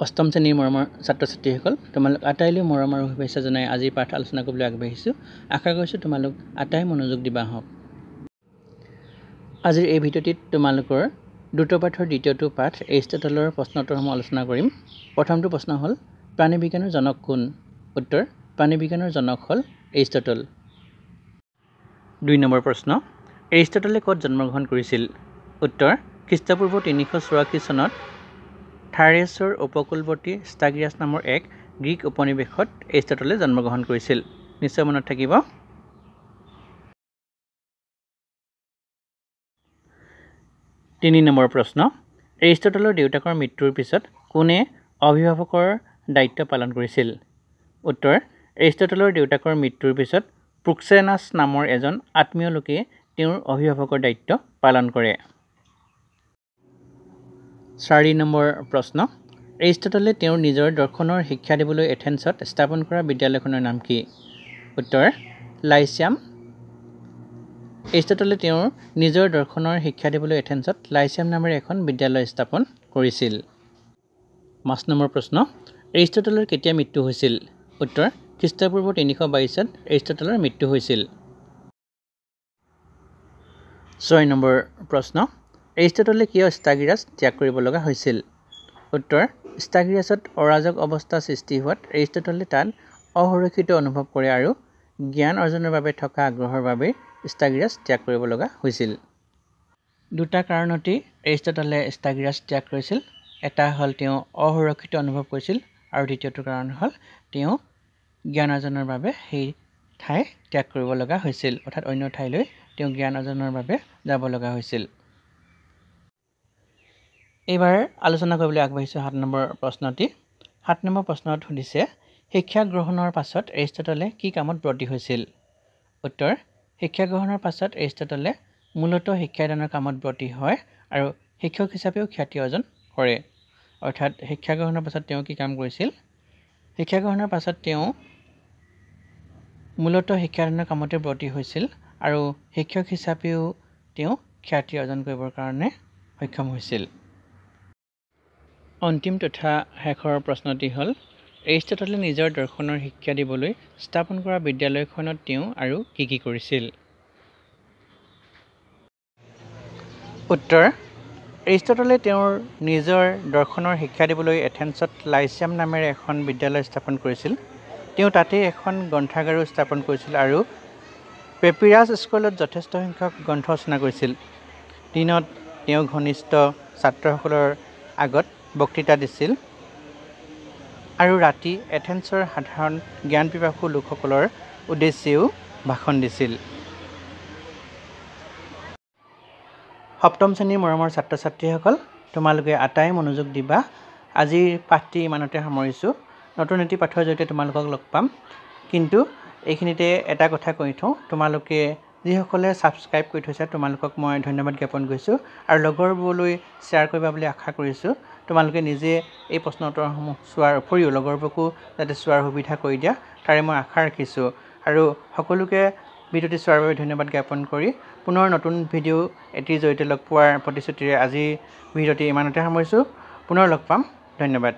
অষ্টম শ্ৰেণীৰ মৰমৰ ছাত্ৰ ছাত্ৰীসকল তোমালোক আটাইলৈ মৰম আৰু শুভেচ্ছা জনাই আজিৰ পাঠ আলোচনা কৰিবলৈ আগবাঢ়িছোঁ। আশা কৰিছোঁ তোমালোক আটাই মনোযোগ দিবা হওক। আজিৰ এই ভিডিঅ'টিত তোমালোকৰ দ্ৰুত পাঠৰ দ্বিতীয়টো পাঠ এৰিষ্টটলৰ প্ৰশ্নোত্তৰসমূহ আলোচনা কৰিম। প্ৰথমটো প্ৰশ্ন হ'ল প্ৰাণী বিজ্ঞানৰ জনক কোন? উত্তৰ প্ৰাণী বিজ্ঞানৰ জনক হ'ল এৰিষ্টটল। 2 নম্বৰ প্ৰশ্ন এৰিষ্টটলে ক'ত জন্মগ্ৰহণ কৰিছিল? উত্তৰ খ্ৰীষ্টপূৰ্ব 384 চনত থাৰেছৰ উপকূলৱৰ্তী ষ্টাগিৰাছ নামৰ এক গ্ৰীক উপনিৱেশত এৰিষ্টটলে জন্মগ্ৰহণ কৰিছিল। নিশ্চয় মনত থাকিব। 3 নম্বৰ প্ৰশ্ন এৰিষ্টটলৰ দেউতাকৰ মৃত্যুৰ পিছত কোনে অভিভাৱকৰ দায়িত্ব পালন কৰিছিল? উত্তৰ এৰিষ্টটলৰ দেউতাকৰ মৃত্যুৰ পিছত প্ৰুক্সেনাছ নামৰ এজন আত্মীয় লোকে তেওঁৰ অভিভাৱকৰ দায়িত্ব পালন কৰে। 4 নম্বৰ প্ৰশ্ন এৰিষ্টটলে তেওঁৰ নিজৰ দৰ্শনৰ শিক্ষা দিবলৈ এথেন্সত স্থাপন কৰা বিদ্যালয়খনৰ নাম কি? উত্তৰ লাইচিয়াম। এৰিষ্টটলে তেওঁৰ নিজৰ দৰ্শনৰ শিক্ষা দিবলৈ এথেন্সত লাইচিয়াম নামেৰে এখন বিদ্যালয় স্থাপন কৰিছিল। 5 নম্বৰ প্ৰশ্ন এৰিষ্টটলৰ কেতিয়া মৃত্যু হৈছিল? উত্তৰ খ্ৰীষ্টপূৰ্ব 322 এৰিষ্টটলৰ মৃত্যু হৈছিল। 6 নম্বৰ প্ৰশ্ন এৰিষ্টটলে কিয় ষ্টাগিৰাছ ত্যাগ কৰিব লগা হৈছিল? উত্তৰ ষ্টাগিৰাছত অৰাজক অৱস্থা সৃষ্টি হোৱাত এৰিষ্টটলে তাত অসুৰক্ষিত অনুভৱ কৰে আৰু জ্ঞান অৰ্জনৰ বাবে থকা আগ্ৰহৰ বাবে ষ্টাগিৰাছ ত্যাগ কৰিব লগা হৈছিল। দুটা কাৰণতেই এৰিষ্টটলে ষ্টাগিৰাছ ত্যাগ কৰিছিল। এটা হ'ল তেওঁ অসুৰক্ষিত অনুভৱ কৰিছিল আৰু দ্বিতীয়টো কাৰণ হ'ল তেওঁ জ্ঞান অৰ্জনৰ বাবে সেই ঠাই ত্যাগ কৰিব লগা হৈছিল, অৰ্থাৎ অন্য ঠাইলৈ তেওঁ জ্ঞান অৰ্জনৰ বাবে যাব লগা হৈছিল। এইবাৰ আলোচনা কৰিবলৈ আগবাঢ়িছোঁ 7 নম্বৰ প্ৰশ্নটি। 7 নম্বৰ প্ৰশ্নত সুধিছে শিক্ষা গ্ৰহণৰ পাছত এৰিষ্টটলে কি কামত ব্ৰতী হৈছিল? উত্তৰ শিক্ষা গ্ৰহণৰ পাছত এৰিষ্টটলে মূলতঃ শিক্ষাদানৰ কামত ব্ৰতী হয় আৰু শিক্ষক হিচাপেও খ্যাতি অৰ্জন কৰে। অৰ্থাৎ শিক্ষা গ্ৰহণৰ পাছত তেওঁ কি কাম কৰিছিল? শিক্ষা গ্ৰহণৰ পাছত তেওঁ মূলতঃ শিক্ষাদানৰ কামতে ব্ৰতী হৈছিল আৰু শিক্ষক হিচাপেও তেওঁ খ্যাতি অৰ্জন কৰিবৰ কাৰণে সক্ষম হৈছিল। অন্তিম তথা শেষৰ প্ৰশ্নটি হ'ল এৰিষ্টটলে নিজৰ দৰ্শনৰ শিক্ষা দিবলৈ স্থাপন কৰা বিদ্যালয়খনত তেওঁ আৰু কি কি কৰিছিল? উত্তৰ এৰিষ্টটলে তেওঁৰ নিজৰ দৰ্শনৰ শিক্ষা দিবলৈ এথেন্সত লাইচিয়াম নামেৰে এখন বিদ্যালয় স্থাপন কৰিছিল। তেওঁ তাতেই এখন গ্ৰন্থাগাৰো স্থাপন কৰিছিল আৰু পেপিৰাছ স্কুলত যথেষ্ট সংখ্যক গ্ৰন্থ ৰচনা কৰিছিল। দিনত তেওঁ ঘনিষ্ঠ ছাত্ৰসকলৰ আগত বক্তৃতা দিছিল আৰু ৰাতি এথেন্সৰ সাধাৰণ জ্ঞান পিপাসু লোকসকলৰ উদ্দেশ্যেও ভাষণ দিছিল। সপ্তম শ্ৰেণীৰ মৰমৰ ছাত্ৰ ছাত্ৰীসকল তোমালোকে আটাই মনোযোগ দিবা। আজিৰ পাঠটি ইমানতে সামৰিছোঁ। নতুন এটি পাঠৰ জৰিয়তে তোমালোকক লগ পাম। কিন্তু এইখিনিতে এটা কথা কৈ থওঁ, তোমালোকে যিসকলে ছাবস্ক্ৰাইব কৰি থৈছা তোমালোকক মই ধন্যবাদ জ্ঞাপন কৰিছোঁ আৰু লগৰবোৰলৈ শ্বেয়াৰ কৰিবা বুলি আশা কৰিছোঁ। তোমালোকে নিজে এই প্ৰশ্ন উত্তৰসমূহ চোৱাৰ উপৰিও লগৰবোৰকো যাতে চোৱাৰ সুবিধা কৰি দিয়া তাৰে মই আশা ৰাখিছোঁ আৰু সকলোকে ভিডিঅ'টি চোৱাৰ বাবে ধন্যবাদ জ্ঞাপন কৰি পুনৰ নতুন ভিডিঅ' এটিৰ জৰিয়তে লগ পোৱাৰ প্ৰতিশ্ৰুতিৰে আজিৰ ভিডিঅ'টি ইমানতে সামৰিছোঁ। পুনৰ লগ পাম। ধন্যবাদ।